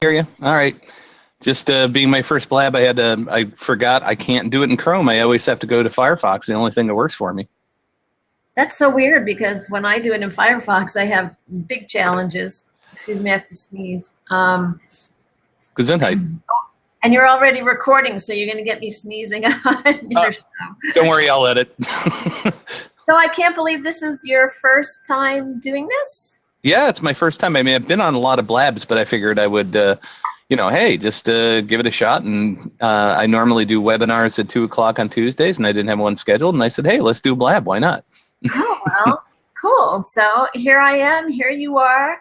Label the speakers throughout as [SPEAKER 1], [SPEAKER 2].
[SPEAKER 1] Hear you. All right. Just being my first Blab, I forgot I can't do it in Chrome. I always have to go to Firefox, the only thing that works for me.
[SPEAKER 2] That's so weird because when I do it in Firefox, I have big challenges. Excuse me, I have to sneeze.
[SPEAKER 1] Gesundheit.
[SPEAKER 2] And you're already recording, so you're going to get me sneezing on your show.
[SPEAKER 1] Don't worry, I'll edit.
[SPEAKER 2] So I can't believe this is your first time doing this?
[SPEAKER 1] Yeah, it's my first time. I mean, I've been on a lot of Blabs, but I figured I would, hey, just give it a shot. And I normally do webinars at 2 o'clock on Tuesdays, and I didn't have one scheduled. And I said, hey, let's do Blab. Why not?
[SPEAKER 2] Oh, well, cool. So here I am. Here you are.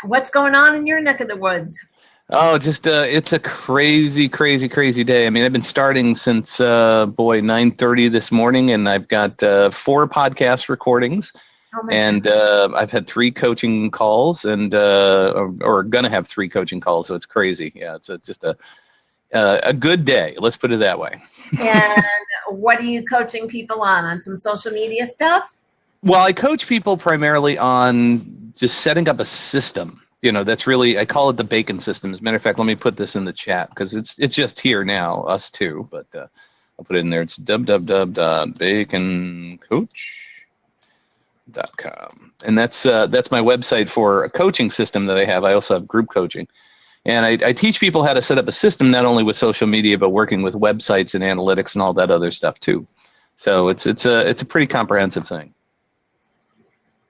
[SPEAKER 2] What's going on in your neck of the woods?
[SPEAKER 1] Oh, just it's a crazy, crazy, crazy day. I mean, I've been starting since 9:30 this morning, and I've got 4 podcast recordings, and I've had 3 coaching calls, and or gonna have 3 coaching calls. So it's crazy. Yeah, it's just a good day. Let's put it that way.
[SPEAKER 2] And what are you coaching people on? On some social media stuff?
[SPEAKER 1] Well, I coach people primarily on just setting up a system. That's really, I call it the bacon system. As a matter of fact, let me put this in the chat because it's just here now, us too, but I'll put it in there. It's www.baconcoach.com. And that's my website for a coaching system that I have. I also have group coaching. And I teach people how to set up a system, not only with social media, but working with websites and analytics and all that other stuff too. So it's a pretty comprehensive thing.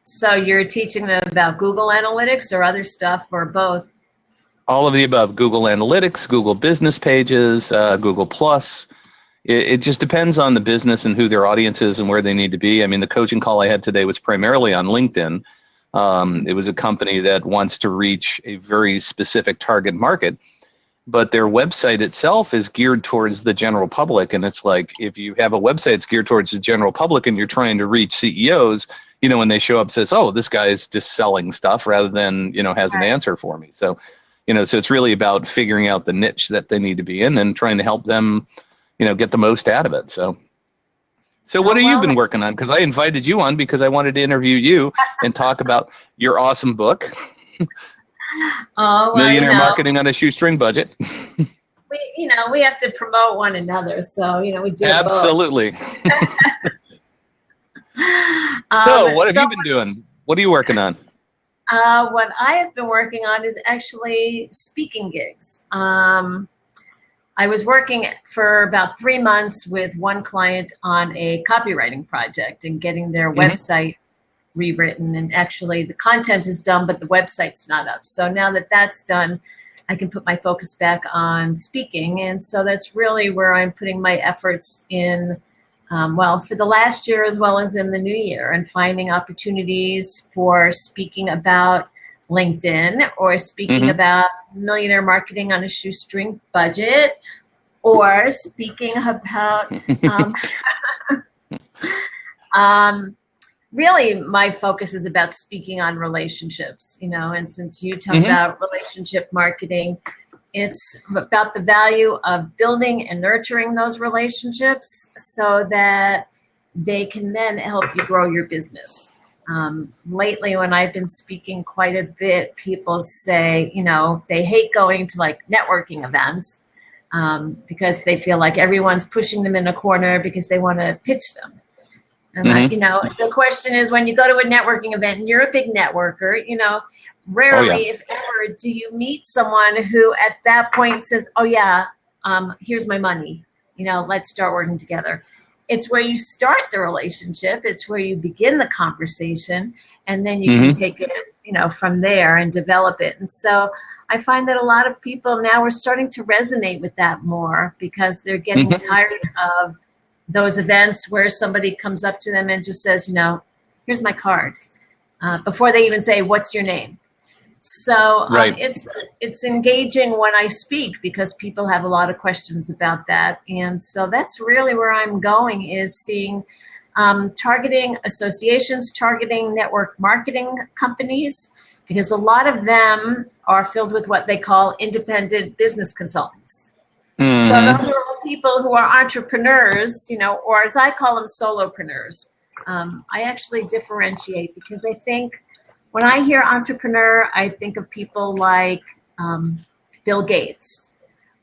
[SPEAKER 2] So you're teaching them about Google Analytics or other stuff, or both?
[SPEAKER 1] All of the above. Google Analytics, Google Business Pages, Google Plus. It just depends on the business and who their audience is and where they need to be. I mean, the coaching call I had today was primarily on LinkedIn. It was a company that wants to reach a very specific target market, but their website itself is geared towards the general public. And it's like, if you have a website that's geared towards the general public and you're trying to reach CEOs, when they show up, says, oh, this guy's just selling stuff rather than, has an answer for me. So, so it's really about figuring out the niche that they need to be in and trying to help them, get the most out of it. So what have you been working on? Because I invited you on because I wanted to interview you and talk about your awesome book, Millionaire Marketing on a Shoestring Budget.
[SPEAKER 2] We have to promote one another. So, we do
[SPEAKER 1] Absolutely. So what have you been doing? What are you working on?
[SPEAKER 2] What I have been working on is actually speaking gigs. I was working for about 3 months with one client on a copywriting project and getting their website rewritten. And actually the content is done, but the website's not up. So now that that's done, I can put my focus back on speaking. And so that's really where I'm putting my efforts in. For the last year as well as in the new year, and finding opportunities for speaking about LinkedIn or speaking about millionaire marketing on a shoestring budget, or speaking about really my focus is about speaking on relationships, and since you talk about relationship marketing, it's about the value of building and nurturing those relationships so that they can then help you grow your business. Lately, when I've been speaking quite a bit, people say, they hate going to like networking events because they feel like everyone's pushing them in a corner because they want to pitch them. And the question is, when you go to a networking event and you're a big networker, rarely, if ever, do you meet someone who at that point says, oh yeah, here's my money, let's start working together. It's where you start the relationship. It's where you begin the conversation, and then you can take it, from there and develop it. And so I find that a lot of people now are starting to resonate with that more because they're getting tired of those events where somebody comes up to them and just says, here's my card, before they even say, what's your name? So it's engaging when I speak because people have a lot of questions about that. And so that's really where I'm going, is seeing targeting associations, targeting network marketing companies, because a lot of them are filled with what they call independent business consultants. So those are all people who are entrepreneurs, or as I call them, solopreneurs. I actually differentiate because I think when I hear entrepreneur, I think of people like Bill Gates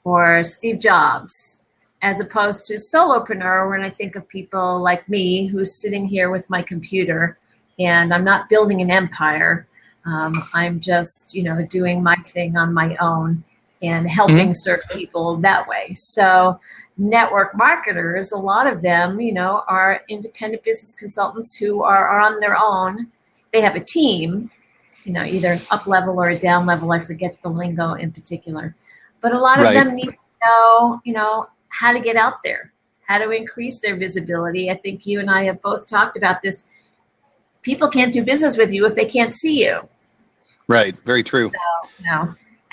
[SPEAKER 2] or Steve Jobs, as opposed to solopreneur, when I think of people like me who's sitting here with my computer and I'm not building an empire. I'm just, doing my thing on my own and helping serve people that way. So network marketers, a lot of them, are independent business consultants who are on their own. They have a team, either an up level or a down level. I forget the lingo in particular. But a lot of them need to know, how to get out there, how to increase their visibility. I think you and I have both talked about this. People can't do business with you if they can't see you.
[SPEAKER 1] Right. Very true.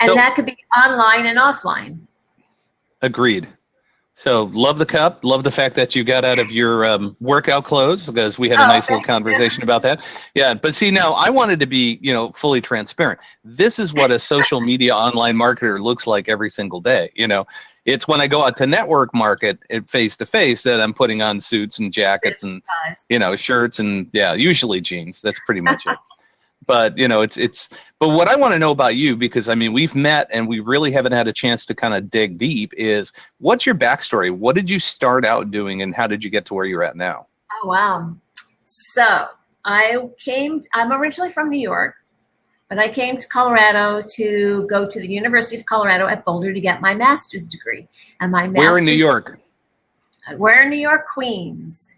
[SPEAKER 2] And that could be online and offline.
[SPEAKER 1] Agreed. So love the cup. Love the fact that you got out of your workout clothes, because we had a nice little conversation about that. Yeah. But see, now I wanted to be, fully transparent. This is what a social media online marketer looks like every single day. It's when I go out to network market face to face that I'm putting on suits and jackets and, shirts and usually jeans. That's pretty much it. But, but what I want to know about you, because we've met and we really haven't had a chance to kind of dig deep, is what's your backstory? What did you start out doing and how did you get to where you're at now?
[SPEAKER 2] Oh, wow. So I'm originally from New York, but I came to Colorado to go to the University of Colorado at Boulder to get my master's degree. And
[SPEAKER 1] Where in New York?
[SPEAKER 2] We're in New York, Queens.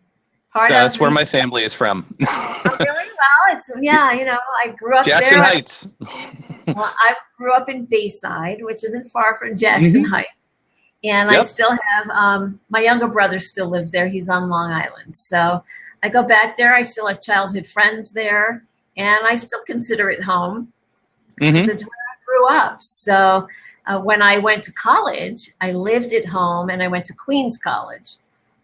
[SPEAKER 1] That's where my family is from.
[SPEAKER 2] Oh, really? Well, I grew up
[SPEAKER 1] Jackson
[SPEAKER 2] there.
[SPEAKER 1] Heights.
[SPEAKER 2] Well, I grew up in Bayside, which isn't far from Jackson Heights. And I still have, my younger brother still lives there. He's on Long Island. So I go back there. I still have childhood friends there. And I still consider it home because it's where I grew up. So when I went to college, I lived at home and I went to Queens College.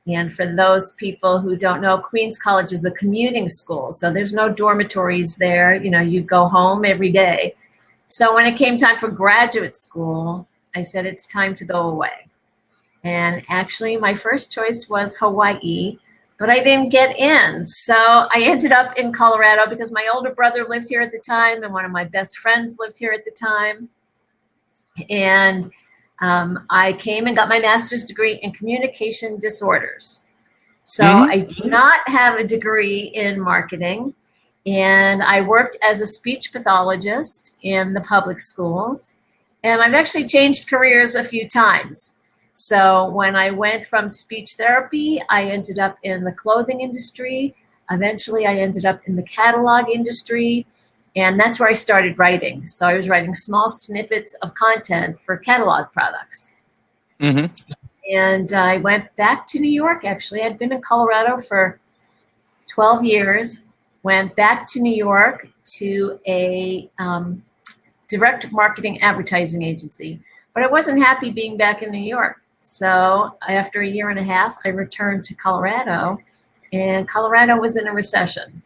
[SPEAKER 2] And for those people who don't know, Queens College is a commuting school. So there's no dormitories there. You go home every day. So when it came time for graduate school, I said, it's time to go away. And actually, my first choice was Hawaii, but I didn't get in. So I ended up in Colorado because my older brother lived here at the time and one of my best friends lived here at the time. And I came and got my master's degree in communication disorders. So I do not have a degree in marketing. And I worked as a speech pathologist in the public schools. And I've actually changed careers a few times. So when I went from speech therapy, I ended up in the clothing industry. Eventually, I ended up in the catalog industry. And that's where I started writing. So I was writing small snippets of content for catalog products. And I went back to New York, actually. I'd been in Colorado for 12 years, went back to New York to a direct marketing advertising agency. But I wasn't happy being back in New York. So after a year and a half, I returned to Colorado, and Colorado was in a recession.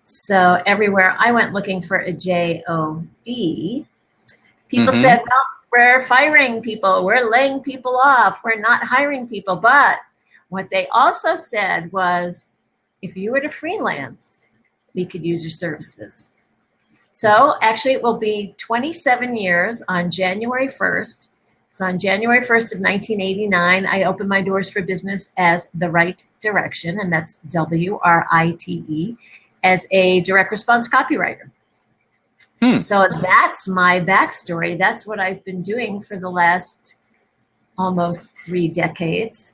[SPEAKER 2] So everywhere I went looking for a job, people said, well, we're firing people, we're laying people off, we're not hiring people. But what they also said was, if you were to freelance, we could use your services. So actually it will be 27 years on January 1st. So on January 1st of 1989, I opened my doors for business as The Right Direction, and that's WRITE, as a direct response copywriter. So that's my backstory. That's what I've been doing for the last almost 3 decades.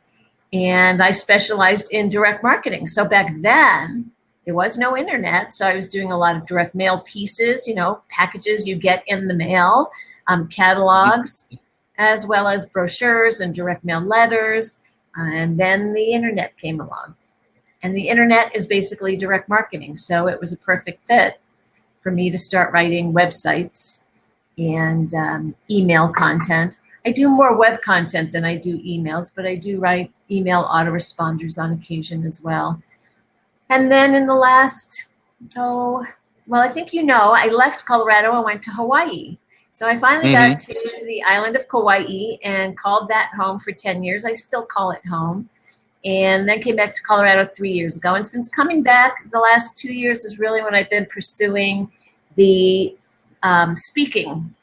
[SPEAKER 2] And I specialized in direct marketing. So back then, there was no internet. So I was doing a lot of direct mail pieces, packages you get in the mail, catalogs, as well as brochures and direct mail letters. And then the internet came along. And the internet is basically direct marketing. So it was a perfect fit for me to start writing websites and email content. I do more web content than I do emails, but I do write email autoresponders on occasion as well. And then in the last, I think I left Colorado and went to Hawaii. So I finally got to the island of Kauai and called that home for 10 years. I still call it home. And then came back to Colorado 3 years ago. And since coming back, the last 2 years is really when I've been pursuing the speaking.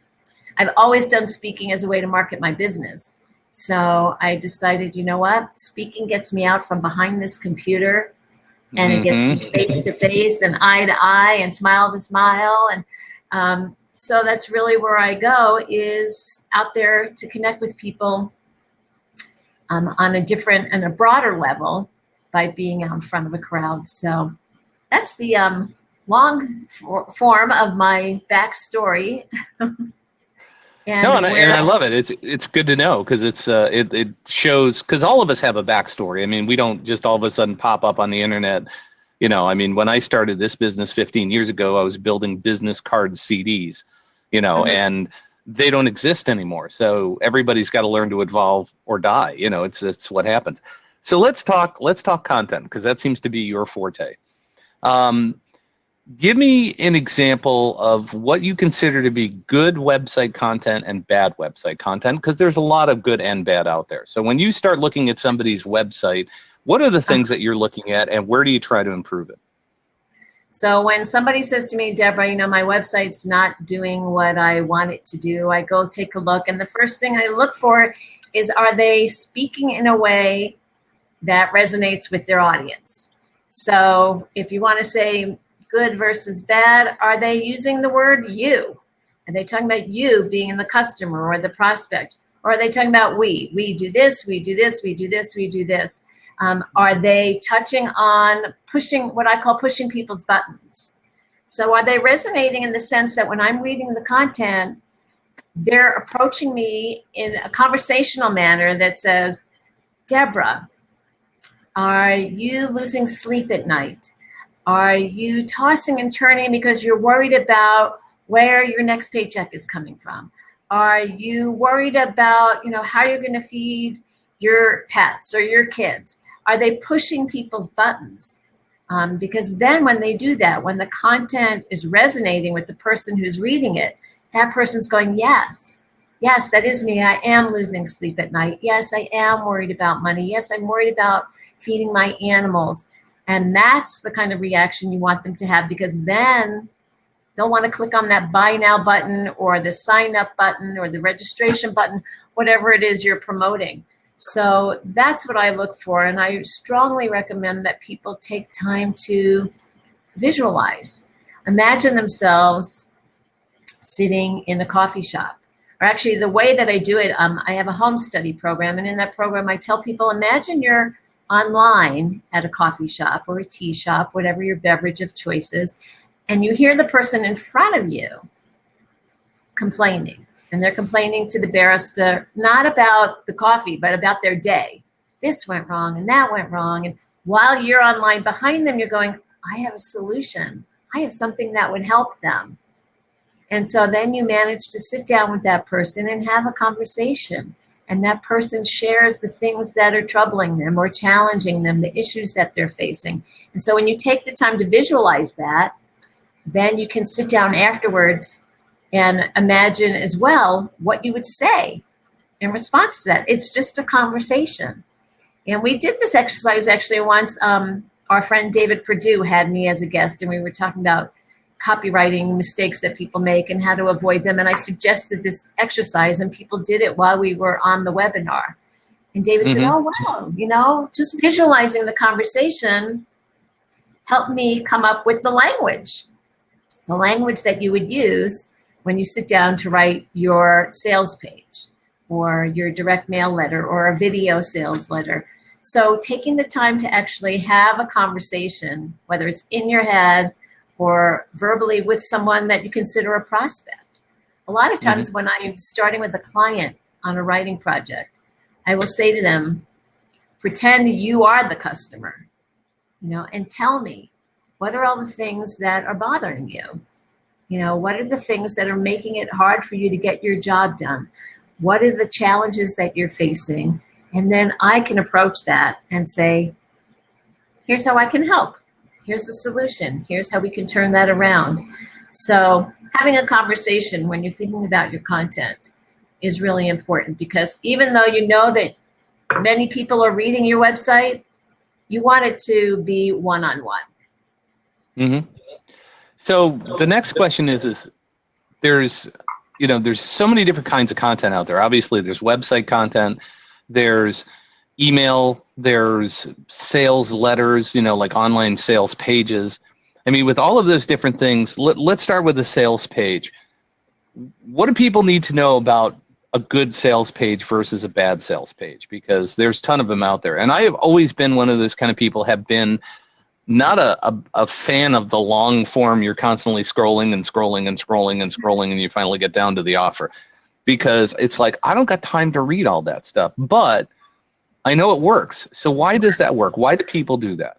[SPEAKER 2] I've always done speaking as a way to market my business. So I decided, you know what? Speaking gets me out from behind this computer, and it gets me face to face and eye to eye and smile to smile. And so that's really where I go, is out there to connect with people on a different and a broader level by being out in front of a crowd. So that's the long form of my backstory. And
[SPEAKER 1] I love it. It's good to know, because it shows, because all of us have a backstory. I mean, we don't just all of a sudden pop up on the internet. You know, I mean, when I started this business 15 years ago, I was building business card CDs, you know, and they don't exist anymore. So everybody's got to learn to evolve or die. You know, it's what happens. So let's talk content, because that seems to be your forte. Give me an example of what you consider to be good website content and bad website content, because there's a lot of good and bad out there. So when you start looking at somebody's website, what are the things that you're looking at, and where do you try to improve it?
[SPEAKER 2] So when somebody says to me, Debra, you know, my website's not doing what I want it to do, I go take a look. And the first thing I look for is, are they speaking in a way that resonates with their audience? So if you want to say good versus bad, are they using the word you? Are they talking about you being the customer or the prospect? Or are they talking about we? We do this, we do this, we do this, we do this. Are they touching on pushing, what I call pushing people's buttons? So are they resonating in the sense that when I'm reading the content, they're approaching me in a conversational manner that says, Debra, are you losing sleep at night? Are you tossing and turning because you're worried about where your next paycheck is coming from? Are you worried about, you know, how you're going to feed your pets or your kids? Are they pushing people's buttons? Because then when they do that, when the content is resonating with the person who's reading it, that person's going, yes, that is me. I am losing sleep at night. Yes, I am worried about money. Yes, I'm worried about feeding my animals. And that's the kind of reaction you want them to have, because then they'll want to click on that buy now button or the sign up button or the registration button, whatever it is you're promoting. So that's what I look for. And I strongly recommend that people take time to visualize. Imagine themselves sitting in a coffee shop. Or actually, the way that I do it, I have a home study program. And in that program, I tell people, imagine you're online at a coffee shop or a tea shop, whatever your beverage of choice is, and you hear the person in front of you complaining. And they're complaining to the barista, not about the coffee, but about their day. This went wrong and that went wrong. And while you're online behind them, you're going, I have a solution. I have something that would help them. And so then you manage to sit down with that person and have a conversation. And that person shares the things that are troubling them or challenging them, the issues that they're facing. And so when you take the time to visualize that, then you can sit down afterwards and imagine as well what you would say in response to that. It's just a conversation. And we did this exercise actually once. Our friend David Perdue had me as a guest, and we were talking about copywriting mistakes that people make and how to avoid them. And I suggested this exercise, and people did it while we were on the webinar. And David said, oh, wow, you know, just visualizing the conversation helped me come up with the language that you would use when you sit down to write your sales page or your direct mail letter or a video sales letter. So taking the time to actually have a conversation, whether it's in your head or verbally with someone that you consider a prospect. A lot of times when I'm starting with a client on a writing project, I will say to them, pretend you are the customer, you know, and tell me, what are all the things that are bothering you? You know, what are the things that are making it hard for you to get your job done? What are the challenges that you're facing? And then I can approach that and say, here's how I can help. Here's the solution. Here's how we can turn that around. So having a conversation when you're thinking about your content is really important, because even though you know that many people are reading your website, you want it to be one-on-one.
[SPEAKER 1] So the next question is there's, there's so many different kinds of content out there. Obviously, there's website content, there's email, there's sales letters, like online sales pages. I mean, with all of those different things, let's start with the sales page. What do people need to know about a good sales page versus a bad sales page? Because there's a ton of them out there. And I have always been one of those kind of people, have been not a fan of the long form. You're constantly scrolling and scrolling and scrolling and scrolling, and you finally get down to the offer. Because it's like, I don't got time to read all that stuff, but I know it works. So why does that work? Why do people do that?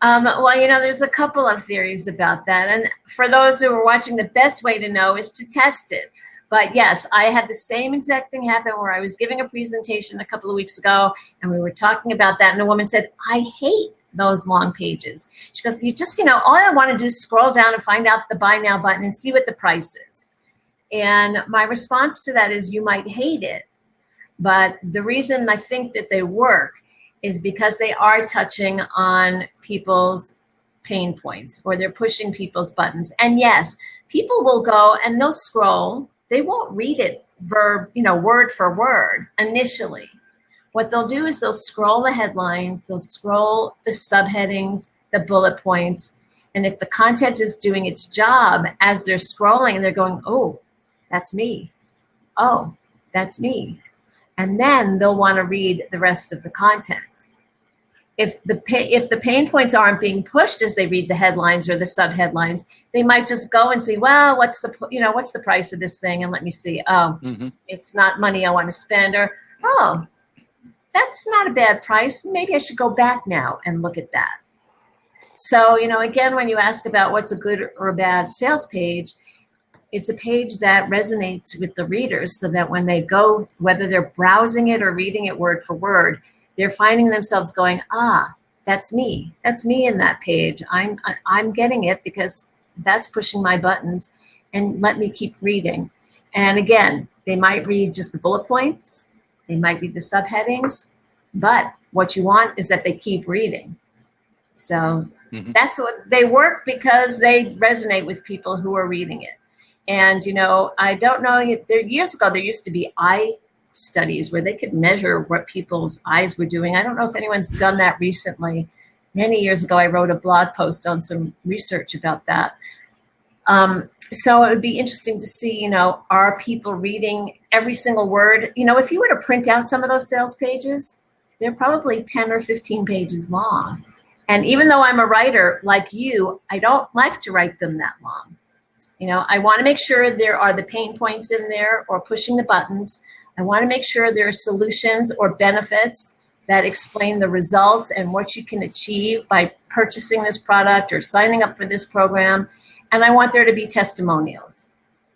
[SPEAKER 2] Well, there's a couple of theories about that. And for those who are watching, the best way to know is to test it. But yes, I had the same exact thing happen where I was giving a presentation a couple of weeks ago, and we were talking about that, and the woman said, I hate those long pages. She goes, all I want to do is scroll down and find out the buy now button and see what the price is. And my response to that is, you might hate it, but the reason I think that they work is because they are touching on people's pain points, or they're pushing people's buttons. And yes, people will go and they'll scroll. They won't read it word for word initially. What they'll do is they'll scroll the headlines, they'll scroll the subheadings, the bullet points, and if the content is doing its job as they're scrolling, they're going, oh, that's me. Oh, that's me. And then they'll want to read the rest of the content. If the pain points aren't being pushed as they read the headlines or the subheadlines, they might just go and see, well, what's the price of this thing, and let me see. Oh, It's not money I want to spend, or oh, that's not a bad price. Maybe I should go back now and look at that. So, again, when you ask about what's a good or a bad sales page, it's a page that resonates with the readers, so that when they go, whether they're browsing it or reading it word for word, they're finding themselves going, that's me. That's me in that page. I'm getting it because that's pushing my buttons, and let me keep reading. And again, they might read just the bullet points. They might read the subheadings, but what you want is that they keep reading. So that's what they work, because they resonate with people who are reading it. And, I don't know, years ago, there used to be eye studies where they could measure what people's eyes were doing. I don't know if anyone's done that recently. Many years ago, I wrote a blog post on some research about that. So it would be interesting to see, are people reading every single word? If you were to print out some of those sales pages, they're probably 10 or 15 pages long. And even though I'm a writer like you, I don't like to write them that long. I want to make sure there are the pain points in there, or pushing the buttons. I want to make sure there are solutions or benefits that explain the results and what you can achieve by purchasing this product or signing up for this program. And I want there to be testimonials,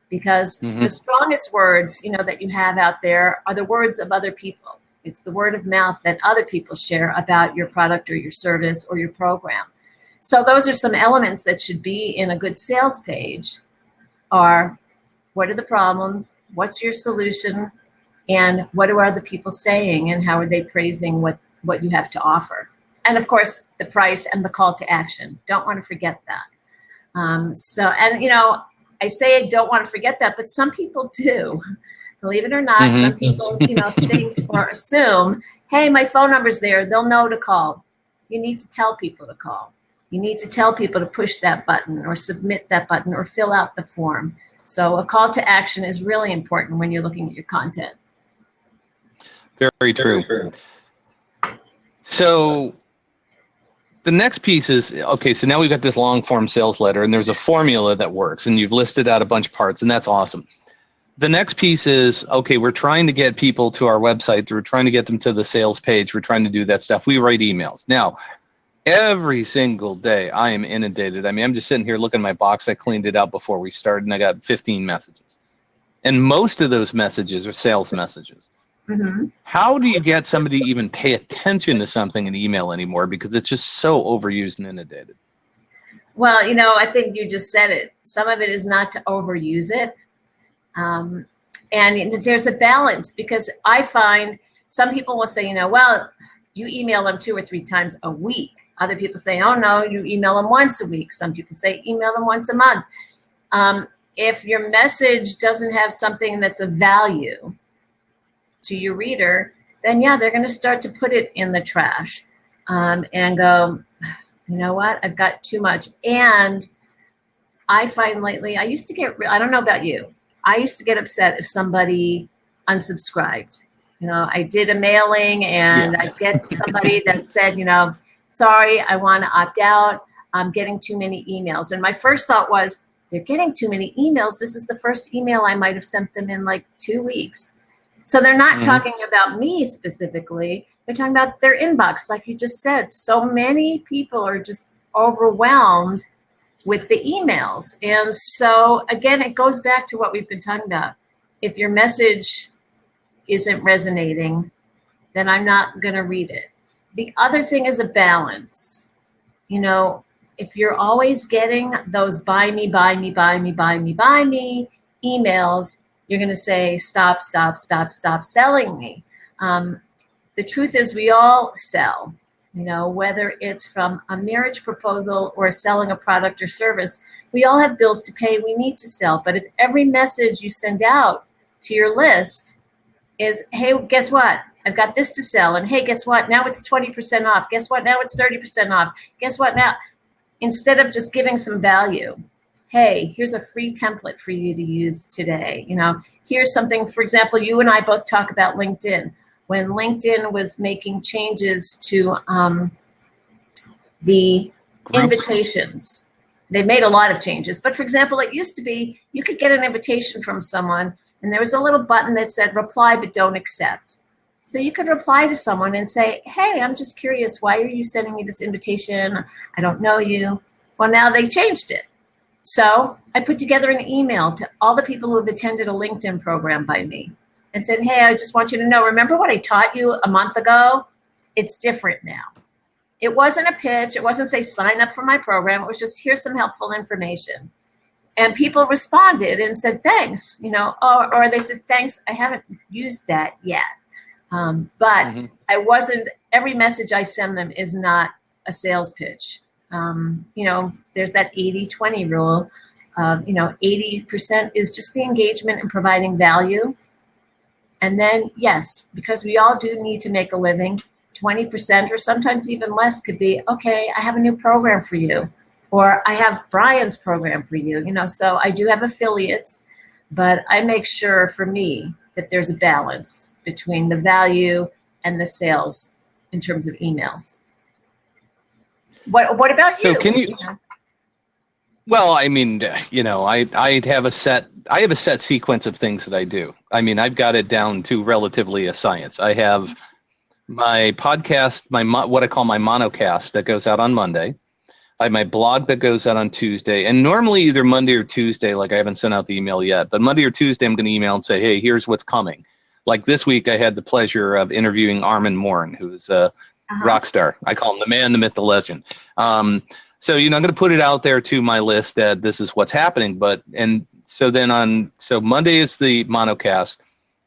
[SPEAKER 2] because the strongest words, that you have out there are the words of other people. It's the word of mouth that other people share about your product or your service or your program. So those are some elements that should be in a good sales page. Are, what are the problems? What's your solution? And what are other people saying, and how are they praising what you have to offer? And of course, the price and the call to action. Don't want to forget that. I say I don't want to forget that, but some people do. Believe it or not, some people, think or assume, hey, my phone number's there. They'll know to call. You need to tell people to call. You need to tell people to push that button or submit that button or fill out the form. So a call to action is really important when you're looking at your content.
[SPEAKER 1] Very true. So the next piece is, okay, so now we've got this long form sales letter, and there's a formula that works, and you've listed out a bunch of parts, and that's awesome. The next piece is, okay, we're trying to get people to our website. We're trying to get them to the sales page. We're trying to do that stuff. We write emails. Now, every single day I am inundated. I mean, I'm just sitting here looking at my box. I cleaned it out before we started, and I got 15 messages. And most of those messages are sales messages. How do you get somebody to even pay attention to something in email anymore, because it's just so overused and inundated?
[SPEAKER 2] Well, I think you just said it. Some of it is not to overuse it. And there's a balance, because I find some people will say, well, you email them 2 or 3 times a week. Other people say, oh, no, you email them once a week. Some people say email them once a month. if your message doesn't have something that's of value to your reader, then yeah, they're going to start to put it in the trash and go, you know what, I've got too much. And I find lately, I used to get, I don't know about you, I used to get upset if somebody unsubscribed. You know, I did a mailing and I'd get somebody that said, you know, sorry, I want to opt out. I'm getting too many emails. And my first thought was, they're getting too many emails. This is the first email I might have sent them in like 2 weeks. So they're not talking about me specifically. They're talking about their inbox, like you just said. So many people are just overwhelmed with the emails. And so, again, it goes back to what we've been talking about. If your message isn't resonating, then I'm not going to read it. The other thing is a balance. You know, if you're always getting those buy me, buy me, buy me, buy me, buy me emails, you're going to say, stop, stop, stop, stop selling me. The truth is we all sell, you know, whether it's from a marriage proposal or selling a product or service, we all have bills to pay. We need to sell. But if every message you send out to your list is, hey, guess what? I've got this to sell. And hey, guess what? Now it's 20% off. Guess what? Now it's 30% off. Guess what? Now, instead of just giving some value, hey, here's a free template for you to use today. You know, here's something, for example, you and I both talk about LinkedIn. When LinkedIn was making changes to the invitations, they made a lot of changes. But for example, it used to be you could get an invitation from someone and there was a little button that said reply but don't accept. So you could reply to someone and say, hey, I'm just curious, why are you sending me this invitation? I don't know you. Well, now they changed it. So I put together an email to all the people who have attended a LinkedIn program by me and said, hey, I just want you to know, remember what I taught you a month ago? It's different now. It wasn't a pitch. It wasn't say sign up for my program. It was just here's some helpful information. And people responded and said, thanks, you know, or they said, thanks, I haven't used that yet. But I wasn't, every message I send them is not a sales pitch. You know, there's that 80-20 rule. You know, 80% is just the engagement and providing value. And then, yes, because we all do need to make a living, 20% or sometimes even less could be, okay, I have a new program for you, or I have Brian's program for you. You know, so I do have affiliates, but I make sure for me that there's a balance between the value and the sales in terms of emails. What about you?
[SPEAKER 1] So can you? Well, I mean, you know, I have a set sequence of things that I do. I mean, I've got it down to relatively a science. I have my podcast, what I call my monocast that goes out on Monday. I have my blog that goes out on Tuesday, and normally either Monday or Tuesday, like I haven't sent out the email yet, but Monday or Tuesday I'm going to email and say, hey, here's what's coming. Like this week I had the pleasure of interviewing Armin Morin, who's a rock star. I call him the man, the myth, the legend. So, you know, I'm going to put it out there to my list that this is what's happening. So Monday is the monocast,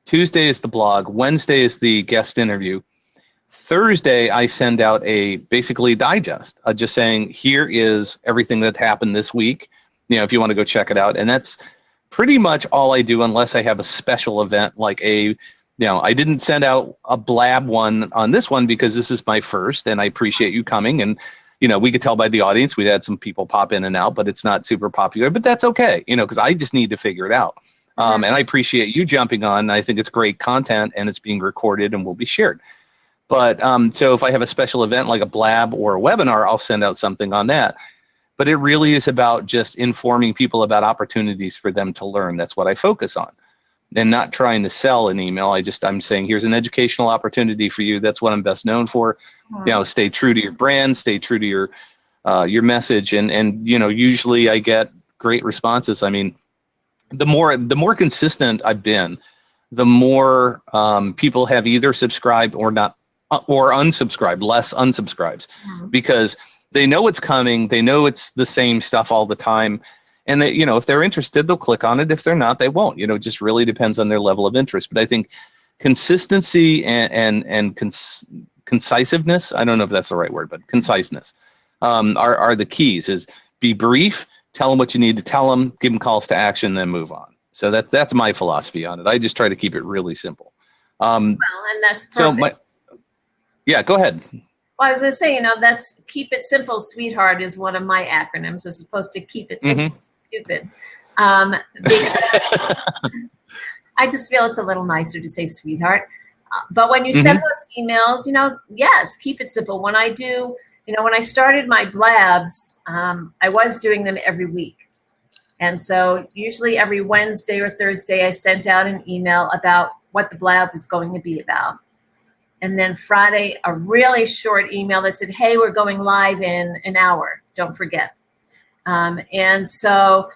[SPEAKER 1] Tuesday is the blog, Wednesday is the guest interview. Thursday, I send out a basically digest, just saying, here is everything that happened this week, you know, if you want to go check it out. And that's pretty much all I do unless I have a special event like you know, I didn't send out a Blab one on this one because this is my first, and I appreciate you coming. And, you know, we could tell by the audience, we had some people pop in and out, but it's not super popular. But that's okay, you know, because I just need to figure it out. And I appreciate you jumping on. I think it's great content, and it's being recorded and will be shared. But so if I have a special event like a Blab or a webinar, I'll send out something on that. But it really is about just informing people about opportunities for them to learn. That's what I focus on. And not trying to sell an email. I'm saying, here's an educational opportunity for you. That's what I'm best known for. You know, stay true to your brand, stay true to your message. And, you know, usually I get great responses. I mean, the more consistent I've been, the more people have either subscribed or not, or unsubscribed, less unsubscribes, because they know it's coming. They know it's the same stuff all the time. And they, you know, if they're interested, they'll click on it. If they're not, they won't. You know, it just really depends on their level of interest. But I think consistency and concisiveness, I don't know if that's the right word, but conciseness are the keys. Is be brief, tell them what you need to tell them, give them calls to action, then move on. So that's my philosophy on it. I just try to keep it really simple.
[SPEAKER 2] Well, and that's perfect.
[SPEAKER 1] Yeah, go ahead.
[SPEAKER 2] Well, I was going to say, that's keep it simple, sweetheart is one of my acronyms as opposed to keep it simple, stupid. Because I just feel it's a little nicer to say sweetheart. But when you send those emails, yes, keep it simple. When I do, when I started my blabs, I was doing them every week. And so usually every Wednesday or Thursday, I sent out an email about what the blab was going to be about. And then Friday, a really short email that said, hey, we're going live in an hour. Don't forget. And so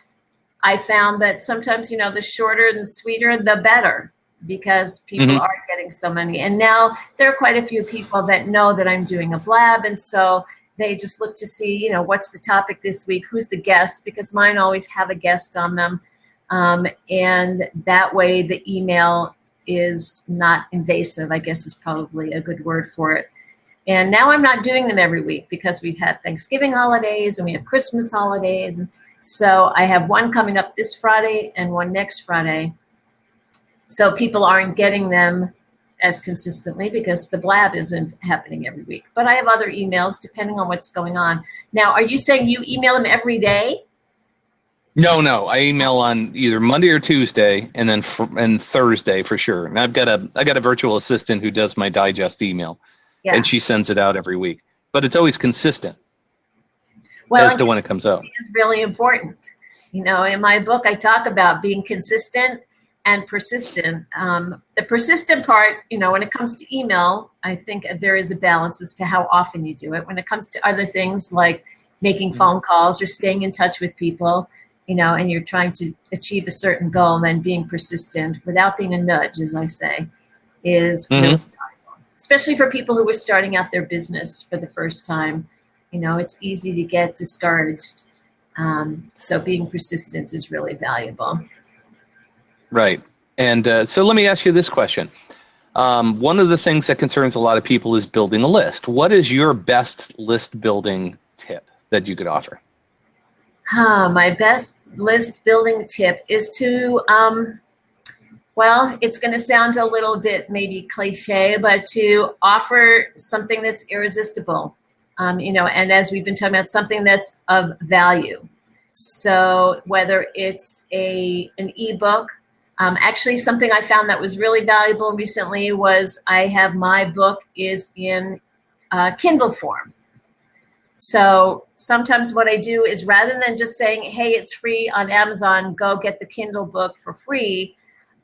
[SPEAKER 2] I found that sometimes, the shorter and sweeter, the better, because people are getting so many. And now there are quite a few people that know that I'm doing a blab. And so they just look to see, what's the topic this week, who's the guest, because mine always have a guest on them. And that way the email is not invasive, I guess is probably a good word for it. And now I'm not doing them every week because we've had Thanksgiving holidays and we have Christmas holidays. And so I have one coming up this Friday and one next Friday. So people aren't getting them as consistently because the blab isn't happening every week. But I have other emails depending on what's going on. Now, are you saying you email them every day?
[SPEAKER 1] No. I email on either Monday or Tuesday, and then and Thursday for sure. And I got a virtual assistant who does my digest email, and she sends it out every week. But it's always consistent as to when it comes out.
[SPEAKER 2] It's really important. In my book, I talk about being consistent and persistent. The persistent part, when it comes to email, I think there is a balance as to how often you do it. When it comes to other things like making phone calls or staying in touch with people, and you're trying to achieve a certain goal, then being persistent without being a nudge, as I say, is really valuable. Especially for people who are starting out their business for the first time. It's easy to get discouraged. So being persistent is really valuable.
[SPEAKER 1] Right. And so let me ask you this question. One of the things that concerns a lot of people is building a list. What is your best list building tip that you could offer?
[SPEAKER 2] My best list building tip is to, it's going to sound a little bit maybe cliche, but to offer something that's irresistible, and as we've been talking about, something that's of value. So whether it's an ebook, actually something I found that was really valuable recently was I have my book is in Kindle form. So sometimes what I do is rather than just saying, hey, it's free on Amazon, go get the Kindle book for free,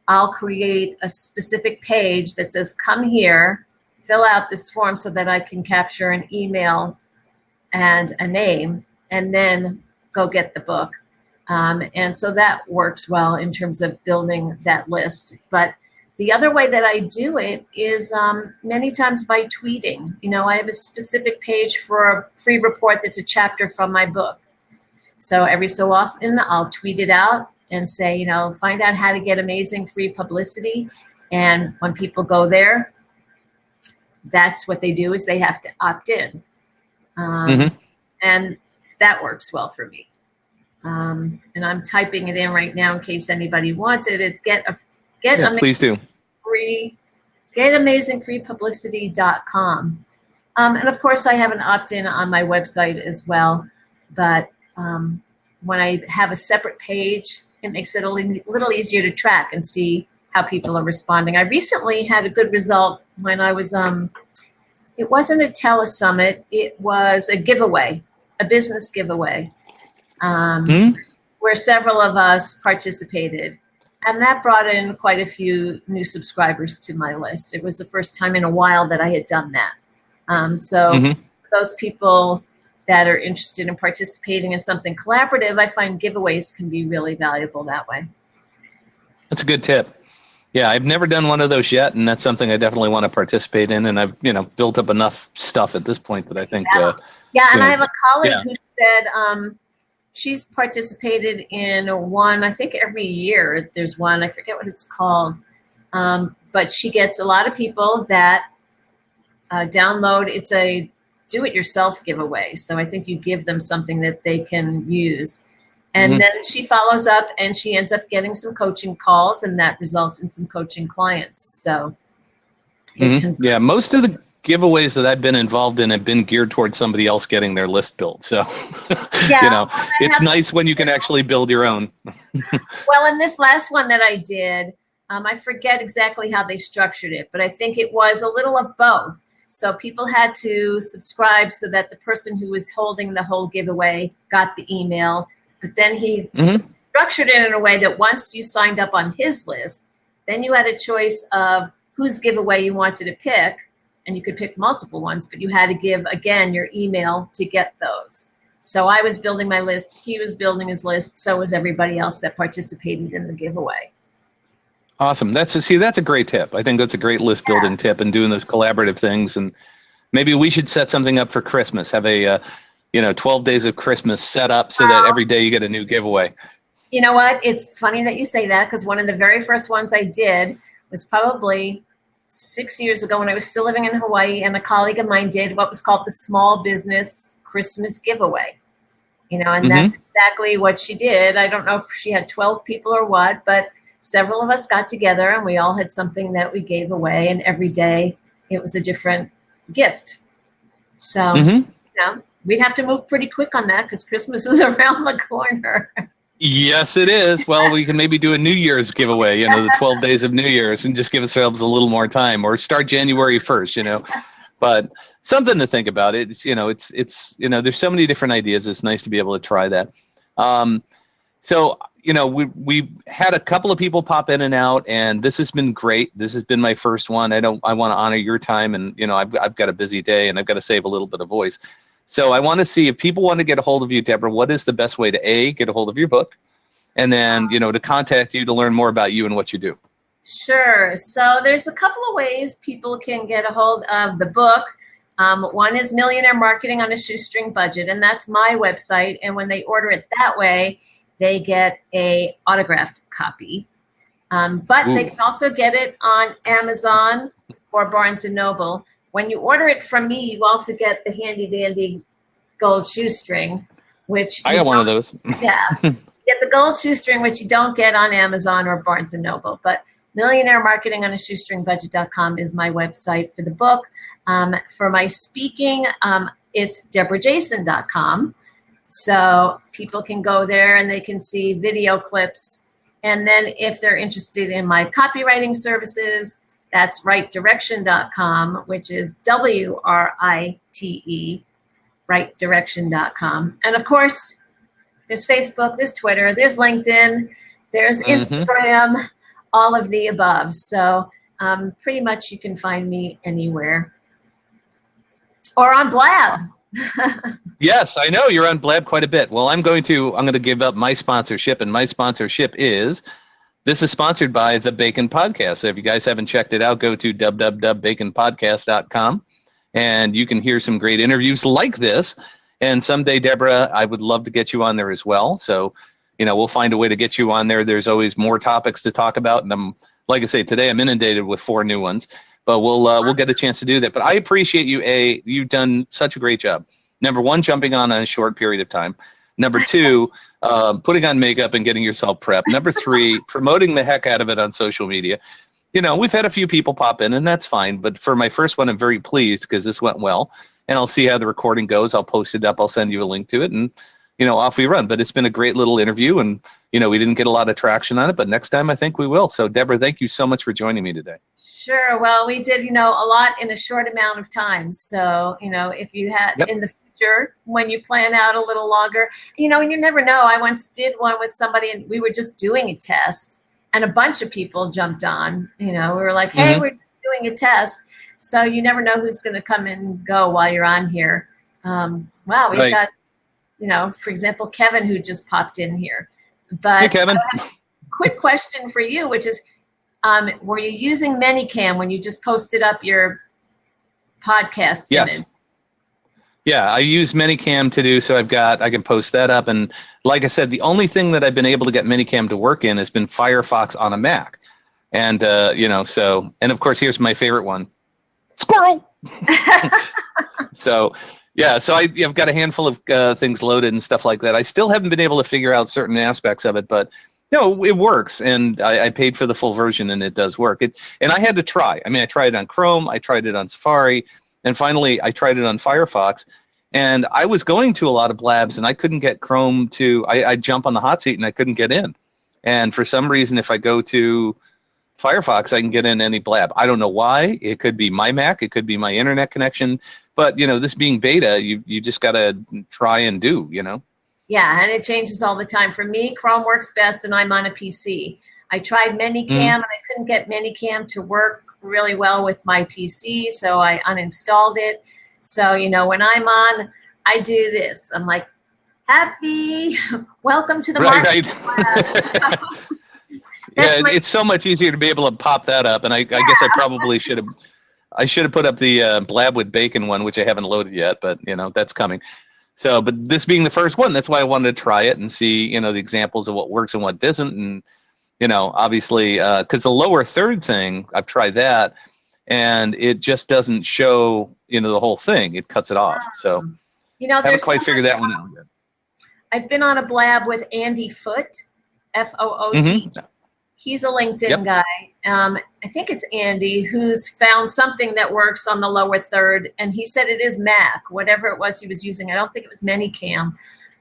[SPEAKER 2] I'll create a specific page that says, come here, fill out this form so that I can capture an email and a name, and then go get the book. And so that works well in terms of building that list. But the other way that I do it is many times by tweeting. I have a specific page for a free report that's a chapter from my book. So every so often I'll tweet it out and say, find out how to get amazing free publicity. And when people go there, that's what they do is they have to opt in. And that works well for me. And I'm typing it in right now in case anybody wants it. It's
[SPEAKER 1] please do.
[SPEAKER 2] Getamazingfreepublicity.com. And of course, I have an opt-in on my website as well. But when I have a separate page, it makes it a little easier to track and see how people are responding. I recently had a good result when I was, it wasn't a telesummit, it was a giveaway, a business giveaway, where several of us participated. And that brought in quite a few new subscribers to my list. It was the first time in a while that I had done that. So those people that are interested in participating in something collaborative, I find giveaways can be really valuable that way. That's
[SPEAKER 1] a good tip. Yeah, I've never done one of those yet, and that's something I definitely want to participate in. And I've, built up enough stuff at this point that I think.
[SPEAKER 2] And I have a colleague who said she's participated in one. I think every year there's one. I forget what it's called, but she gets a lot of people that download. It's a do-it-yourself giveaway. So I think you give them something that they can use. And then she follows up and she ends up getting some coaching calls, and that results in some coaching clients. So
[SPEAKER 1] yeah, most of the giveaways that I've been involved in have been geared towards somebody else getting their list built. So, it's nice when you can actually build your own.
[SPEAKER 2] Well, in this last one that I did, I forget exactly how they structured it, but I think it was a little of both. So people had to subscribe so that the person who was holding the whole giveaway got the email. But then he structured it in a way that once you signed up on his list, then you had a choice of whose giveaway you wanted to pick. And you could pick multiple ones, but you had to give, again, your email to get those. So I was building my list. He was building his list. So was everybody else that participated in the giveaway.
[SPEAKER 1] Awesome. That's a great tip. I think that's a great list building tip, and doing those collaborative things. And maybe we should set something up for Christmas. Have a 12 days of Christmas set up so that every day you get a new giveaway.
[SPEAKER 2] You know what? It's funny that you say that, because one of the very first ones I did was probably 6 years ago when I was still living in Hawaii, and a colleague of mine did what was called the Small Business Christmas Giveaway. And that's exactly what she did. I don't know if she had 12 people or what, but several of us got together and we all had something that we gave away, and every day it was a different gift. So, we'd have to move pretty quick on that because Christmas is around the corner.
[SPEAKER 1] Yes, it is. Well, we can maybe do a New Year's giveaway, the 12 days of New Year's, and just give ourselves a little more time, or start January 1st, but something to think about. It's there's so many different ideas. It's nice to be able to try that. We had a couple of people pop in and out, and this has been great. This has been my first one. I want to honor your time, and, I've got a busy day and I've got to save a little bit of voice. So I want to see if people want to get a hold of you, Debra, what is the best way to get a hold of your book, and then, to contact you to learn more about you and what you do?
[SPEAKER 2] Sure. So there's a couple of ways people can get a hold of the book. One is Millionaire Marketing on a Shoestring Budget, and that's my website. And when they order it that way, they get a autographed copy. But they can also get it on Amazon or Barnes & Noble. When you order it from me, you also get the handy dandy gold shoestring, which
[SPEAKER 1] I got one of those.
[SPEAKER 2] Yeah, you get the gold shoestring, which you don't get on Amazon or Barnes & Noble. But Millionaire Marketing on a Shoestring Budget.com is my website for the book. For my speaking, it's DebraJason.com. So people can go there and they can see video clips. And then if they're interested in my copywriting services, that's rightdirection.com, which is WRITE, rightdirection.com. And of course, there's Facebook, there's Twitter, there's LinkedIn, there's Instagram, all of the above. So pretty much you can find me anywhere. Or on Blab.
[SPEAKER 1] Yes, I know you're on Blab quite a bit. Well, I'm going to give up my sponsorship, and my sponsorship is, this is sponsored by the Bacon Podcast. So if you guys haven't checked it out, go to www.baconpodcast.com, and you can hear some great interviews like this. And someday, Debra, I would love to get you on there as well. So, we'll find a way to get you on there. There's always more topics to talk about, and like I say, today I'm inundated with 4 new ones. But we'll get a chance to do that. But I appreciate you. You've done such a great job. Number 1, jumping on a short period of time. Number 2, putting on makeup and getting yourself prepped. Number 3, promoting the heck out of it on social media. We've had a few people pop in, and that's fine. But for my first one, I'm very pleased because this went well. And I'll see how the recording goes. I'll post it up. I'll send you a link to it, and off we run. But it's been a great little interview, and we didn't get a lot of traction on it, but next time I think we will. So Debra, thank you so much for joining me today.
[SPEAKER 2] Sure. Well, we did, a lot in a short amount of time. So, if you had in the future, when you plan out a little longer, and you never know. I once did one with somebody and we were just doing a test and a bunch of people jumped on. We were like, hey, we're just doing a test. So you never know who's going to come and go while you're on here. Wow, we've got, for example, Kevin, who just popped in here. But
[SPEAKER 1] hey, Kevin.
[SPEAKER 2] I have a quick question for you, which is, were you using ManyCam when you just posted up your podcast?
[SPEAKER 1] Yes.
[SPEAKER 2] Image?
[SPEAKER 1] Yeah, I use ManyCam to do, so I can post that up. And like I said, the only thing that I've been able to get ManyCam to work in has been Firefox on a Mac. And, and of course, here's my favorite one. Squirrel! So, Yeah, so I've got a handful of things loaded and stuff like that. I still haven't been able to figure out certain aspects of it, but it works, and I paid for the full version, and it does work. And I had to try. I mean, I tried it on Chrome, I tried it on Safari, and finally I tried it on Firefox. And I was going to a lot of Blabs, and I couldn't get Chrome to. I'd jump on the hot seat, and I couldn't get in. And for some reason, if I go to Firefox, I can get in any Blab. I don't know why. It could be my Mac. It could be my internet connection. But, this being beta, you just got to try and do.
[SPEAKER 2] Yeah, and it changes all the time. For me, Chrome works best, and I'm on a PC. I tried Minicam, and I couldn't get Minicam to work really well with my PC, so I uninstalled it. So, when I'm on, I do this. I'm like, happy, welcome to the market.
[SPEAKER 1] Right. Yeah, it's so much easier to be able to pop that up, and I guess I probably should have. I should have put up the Blab with Bacon one, which I haven't loaded yet, but that's coming. So, but this being the first one, that's why I wanted to try it and see the examples of what works and what doesn't, and obviously because the lower third thing, I've tried that, and it just doesn't show the whole thing. It cuts it off. So I haven't quite figured that one out yet.
[SPEAKER 2] I've been on a Blab with Andy Foote, F-O-O-T. He's a LinkedIn guy. I think it's Andy, who's found something that works on the lower third, and he said it is Mac, whatever it was he was using. I don't think it was Minicam,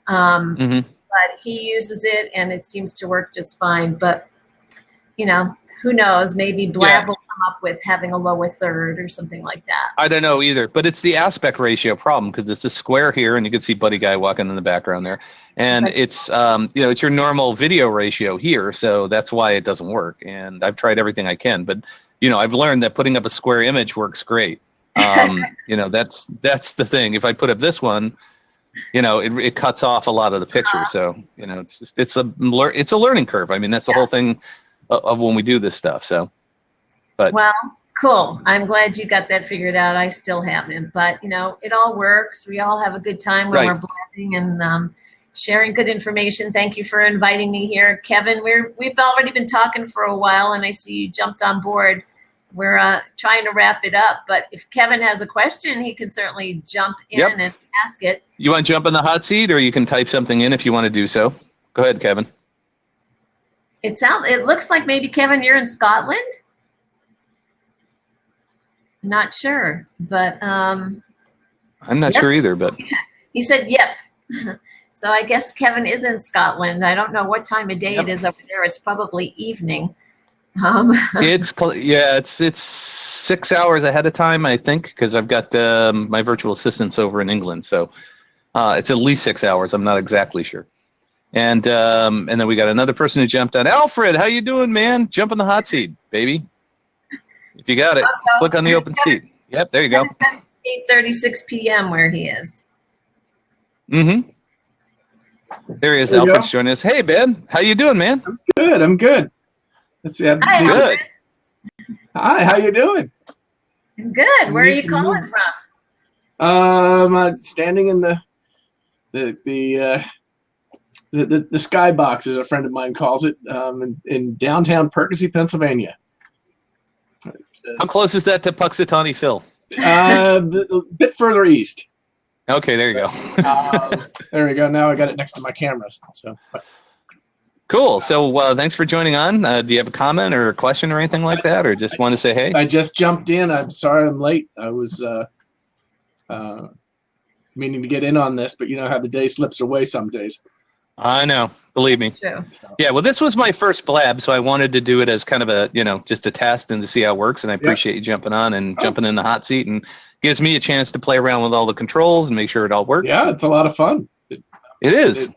[SPEAKER 2] but he uses it, and it seems to work just fine. But, who knows? Maybe Blab will come up with having a lower third or something like that.
[SPEAKER 1] I don't know either, but it's the aspect ratio problem because it's a square here, and you can see Buddy Guy walking in the background there. And it's it's your normal video ratio here, so that's why it doesn't work. And I've tried everything I can, but I've learned that putting up a square image works great. That's the thing. If I put up this one, it cuts off a lot of the picture. So it's a learning curve. I mean, that's the whole thing of when we do this stuff. So, but
[SPEAKER 2] well, cool. I'm glad you got that figured out. I still haven't, but it all works. We all have a good time when we're blabbing and sharing good information. Thank you for inviting me here, Kevin. We've already been talking for a while, and I see you jumped on board. We're trying to wrap it up, but if Kevin has a question, he can certainly jump in and ask it.
[SPEAKER 1] You want to jump in the hot seat, or you can type something in if you want to do so. Go ahead, Kevin.
[SPEAKER 2] It looks like maybe, Kevin, you're in Scotland. Not sure, but
[SPEAKER 1] I'm not sure either. But
[SPEAKER 2] he said, "Yep." So I guess Kevin is in Scotland. I don't know what time of day it is over there. It's probably evening.
[SPEAKER 1] It's 6 hours ahead of time, I think, because I've got my virtual assistants over in England. So it's at least 6 hours. I'm not exactly sure. And then we got another person who jumped on. Alfred, how you doing, man? Jump in the hot seat, baby. If you got it, click on the open seat. Yep, there you go.
[SPEAKER 2] 8:36 p.m. where he is.
[SPEAKER 1] Mm-hmm. There he is. Alfred's joining us. Hey, Ben. How you doing, man?
[SPEAKER 3] I'm good. Let's see.
[SPEAKER 2] Hi,
[SPEAKER 1] good.
[SPEAKER 3] Hi, how you doing?
[SPEAKER 2] Good. Where are you calling from?
[SPEAKER 3] I'm standing in the skybox, as a friend of mine calls it, in downtown Percy, Pennsylvania.
[SPEAKER 1] How close is that to Puxatawny Phil?
[SPEAKER 3] A bit further east.
[SPEAKER 1] Okay, there you go.
[SPEAKER 3] There we go. Now I got it next to my cameras. So.
[SPEAKER 1] Cool. So thanks for joining on. Do you have a comment or a question or anything like that, or just want to say hey?
[SPEAKER 3] I just jumped in. I'm sorry I'm late. I was meaning to get in on this, but you know how the day slips away some days.
[SPEAKER 1] I know. Believe me.
[SPEAKER 2] True.
[SPEAKER 1] Yeah, well, this was my first Blab, so I wanted to do it as kind of a, just a test and to see how it works, and I appreciate you jumping on and jumping in the hot seat, and gives me a chance to play around with all the controls and make sure it all works.
[SPEAKER 3] Yeah, it's a lot of fun.
[SPEAKER 1] It is.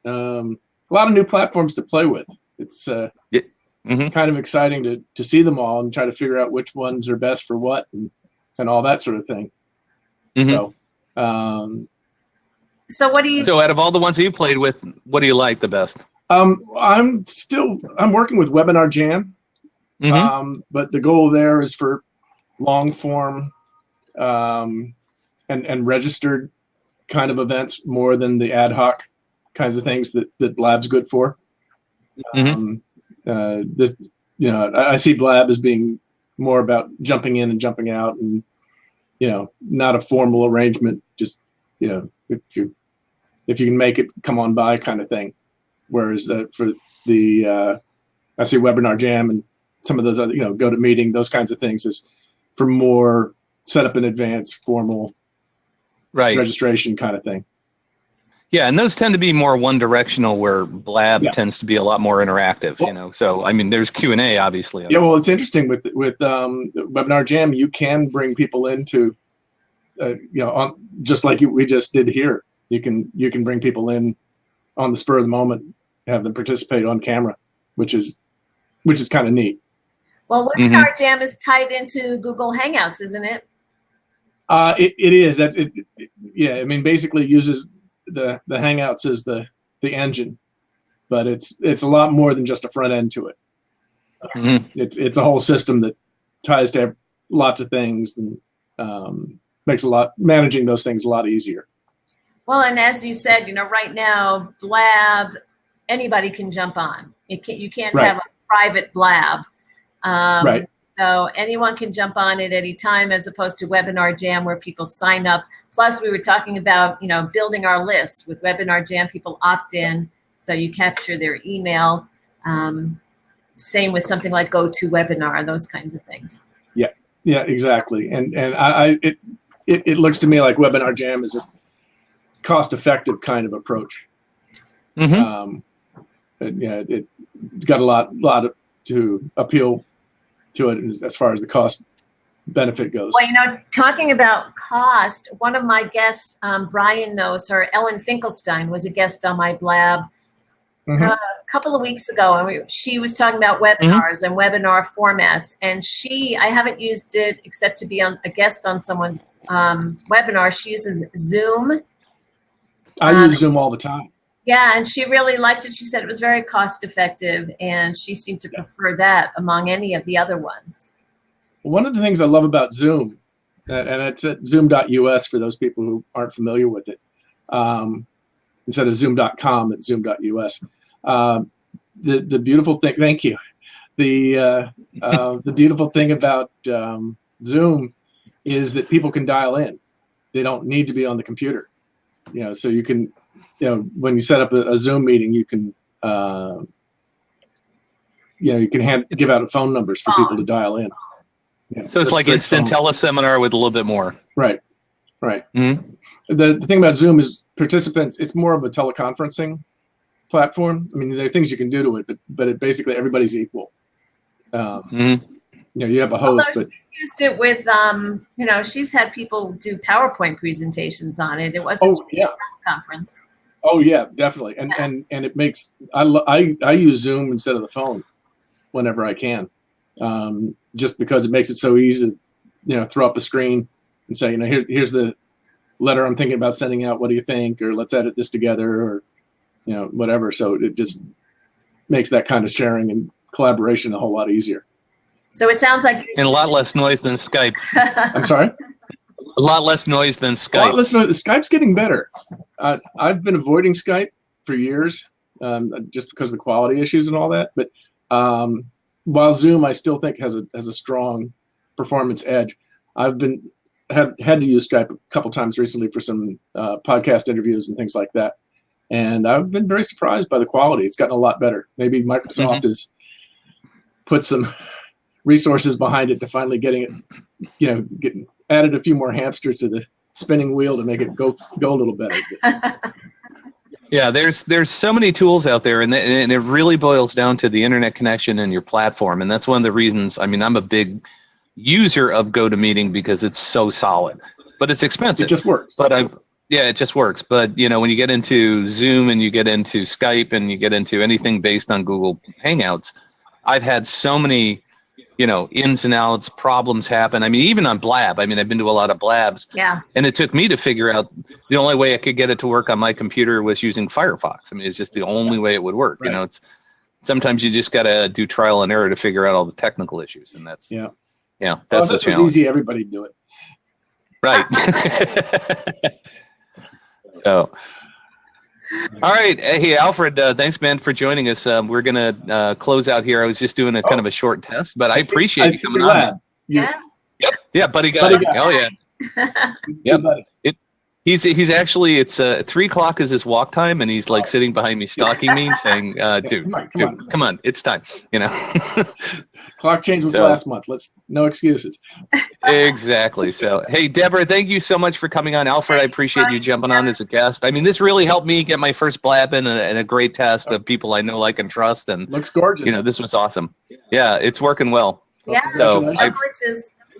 [SPEAKER 3] A lot of new platforms to play with. It's kind of exciting to see them all and try to figure out which ones are best for what and all that sort of thing.
[SPEAKER 1] Mm-hmm.
[SPEAKER 2] So what do you?
[SPEAKER 1] So out of all the ones that you played with, what do you like the best?
[SPEAKER 3] I'm working with Webinar Jam, but the goal there is for long form and registered kind of events more than the ad hoc kinds of things that Blab's good for. I see Blab as being more about jumping in and jumping out, and not a formal arrangement, just if you can make it, come on by kind of thing. Whereas for the I see Webinar Jam and some of those other, GoToMeeting, those kinds of things is for more set up in advance, formal registration kind of thing.
[SPEAKER 1] Yeah, and those tend to be more one-directional, where Blab tends to be a lot more interactive.
[SPEAKER 3] Well,
[SPEAKER 1] So I mean, there's Q&A obviously.
[SPEAKER 3] Yeah, well, it's interesting with Webinar Jam, you can bring people into, just like we just did here. You can bring people in on the spur of the moment, have them participate on camera, which is kind of neat.
[SPEAKER 2] Well, Webinar Jam is tied into Google Hangouts, isn't it?
[SPEAKER 3] It is. Yeah, I mean, basically it uses the Hangouts as the engine, but it's a lot more than just a front end to it. It's a whole system that ties to lots of things and makes managing those things a lot easier.
[SPEAKER 2] Well, and as you said, right now, Blab, anybody can jump on. You can't have a private Blab.
[SPEAKER 3] Right.
[SPEAKER 2] So anyone can jump on at any time, as opposed to Webinar Jam, where people sign up. Plus, we were talking about, building our lists. With Webinar Jam, people opt in, so you capture their email. Same with something like GoToWebinar, those kinds of things.
[SPEAKER 3] Yeah, exactly. And it looks to me like Webinar Jam is a cost-effective kind of approach. It's got a lot to appeal to it as far as the cost benefit goes.
[SPEAKER 2] Well, talking about cost, one of my guests, Brian knows her, Ellen Finkelstein, was a guest on my Blab a couple of weeks ago, and she was talking about webinars and webinar formats. And I haven't used it except to be a guest on someone's webinar. She uses Zoom.
[SPEAKER 3] I use Zoom all the time.
[SPEAKER 2] Yeah, and she really liked it. She said it was very cost effective, and she seemed to prefer that among any of the other ones.
[SPEAKER 3] One of the things I love about Zoom, and it's at zoom.us for those people who aren't familiar with it, instead of zoom.com, it's zoom.us. The beautiful thing, thank you. The beautiful thing about Zoom is that people can dial in. They don't need to be on the computer. So you can, when you set up a Zoom meeting, you can, you can give out phone numbers for people to dial in.
[SPEAKER 1] So it's like instant teleseminar with a little bit more.
[SPEAKER 3] Right. The thing about Zoom is participants, it's more of a teleconferencing platform. I mean, there are things you can do to it, but basically everybody's equal. You have a host, but
[SPEAKER 2] she's used it with, she's had people do PowerPoint presentations on it. It wasn't a conference.
[SPEAKER 3] Oh yeah, definitely. And it makes, I use Zoom instead of the phone whenever I can, just because it makes it so easy to, throw up a screen and say, here's the letter I'm thinking about sending out. What do you think? Or let's edit this together, or, whatever. So it just makes that kind of sharing and collaboration a whole lot easier.
[SPEAKER 2] So it sounds like...
[SPEAKER 1] And a lot less noise than Skype.
[SPEAKER 3] I'm sorry?
[SPEAKER 1] A lot less noise than Skype.
[SPEAKER 3] A lot less noise. Skype's getting better. I've been avoiding Skype for years, just because of the quality issues and all that. But while Zoom, I still think has a strong performance edge. I've had to use Skype a couple times recently for some podcast interviews and things like that. And I've been very surprised by the quality. It's gotten a lot better. Maybe Microsoft has put some resources behind it to finally getting it, added a few more hamsters to the spinning wheel to make it go a little better.
[SPEAKER 1] Yeah, there's so many tools out there, and it really boils down to the internet connection and your platform. And that's one of the reasons, I'm a big user of GoToMeeting because it's so solid, but it's expensive.
[SPEAKER 3] It just works.
[SPEAKER 1] But it just works. But when you get into Zoom and you get into Skype and you get into anything based on Google Hangouts, I've had so many ins and outs, problems happen. Even on Blab, I've been to a lot of Blabs.
[SPEAKER 2] Yeah.
[SPEAKER 1] And it took me to figure out the only way I could get it to work on my computer was using Firefox. It's just the only way it would work.
[SPEAKER 3] Right.
[SPEAKER 1] It's sometimes you just got to do trial and error to figure out all the technical issues, and that's the challenge.
[SPEAKER 3] It's easy, everybody do it.
[SPEAKER 1] Right. So. All right. Hey, Alfred, thanks, man, for joining us. We're going to close out here. I was just doing a kind of a short test, but I appreciate you coming on.
[SPEAKER 2] Yeah.
[SPEAKER 1] Yep. Yeah, buddy guy. Oh, yeah. Yep. He's actually, it's 3 o'clock is his walk time, and he's like sitting behind me, stalking me, saying, "Dude, come on, it's time." You know.
[SPEAKER 3] Clock change was last month. No excuses.
[SPEAKER 1] Exactly. So, hey, Debra, thank you so much for coming on. Alfred, I appreciate you jumping on as a guest. I mean, this really helped me get my first Blab and a great test of people I know, like, and trust. And
[SPEAKER 3] looks gorgeous.
[SPEAKER 1] You know, this was awesome. Yeah, it's working well.
[SPEAKER 2] Yeah.
[SPEAKER 1] So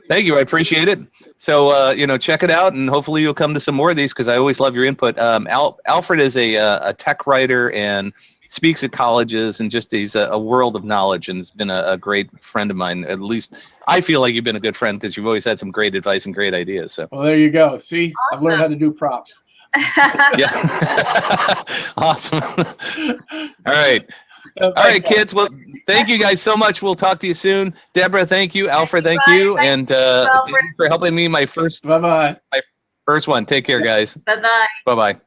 [SPEAKER 1] thank you. I appreciate it. So, you know, check it out, and hopefully you'll come to some more of these because I always love your input. Alfred is a tech writer and speaks at colleges, and just he's a world of knowledge, and has been a great friend of mine. At least I feel like you've been a good friend because you've always had some great advice and great ideas. So.
[SPEAKER 3] Well, there you go. See, awesome. I've learned how to do props.
[SPEAKER 1] Yeah. Awesome. All right. All right, kids. Well, thank you guys so much. We'll talk to you soon. Debra, thank you. Alfred, thank you. And thank you for helping me my first one. Take care, guys.
[SPEAKER 2] Bye-bye.
[SPEAKER 1] Bye-bye.